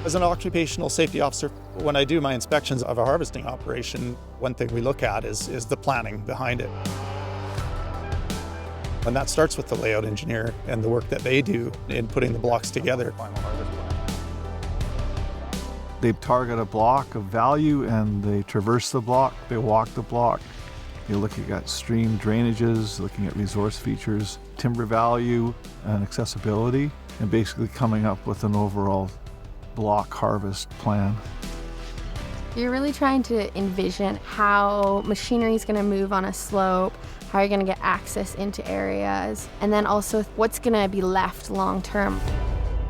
As an occupational safety officer, when I do my inspections of a harvesting operation, one thing we look at is the planning behind it. And that starts with the layout engineer and the work that they do in putting the blocks together. They target a block of value and they traverse the block, they walk the block. You're looking at stream drainages, looking at resource features, timber value and accessibility, and basically coming up with an overall block harvest plan. You're really trying to envision how machinery is going to move on a slope, how you're going to get access into areas, and then also what's going to be left long term.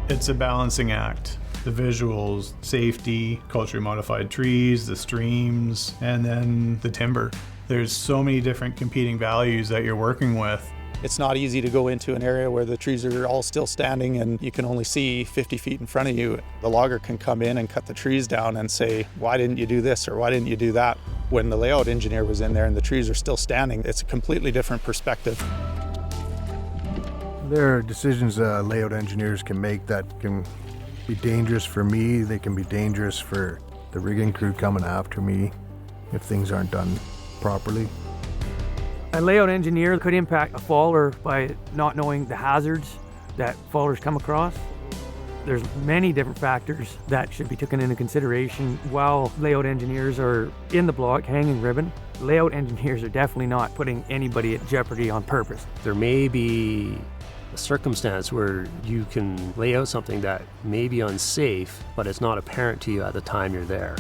It's a balancing act. The visuals, safety, culturally modified trees, the streams, and then the timber. There's so many different competing values that you're working with. It's not easy to go into an area where the trees are all still standing and you can only see 50 feet in front of you. The logger can come in and cut the trees down and say, why didn't you do this or why didn't you do that? When the layout engineer was in there and the trees are still standing, it's a completely different perspective. There are decisions layout engineers can make that can be dangerous for me. They can be dangerous for the rigging crew coming after me if things aren't done properly. A layout engineer could impact a faller by not knowing the hazards that fallers come across. There's many different factors that should be taken into consideration while layout engineers are in the block hanging ribbon. Layout engineers are definitely not putting anybody at jeopardy on purpose. There may be a circumstance where you can lay out something that may be unsafe, but it's not apparent to you at the time you're there.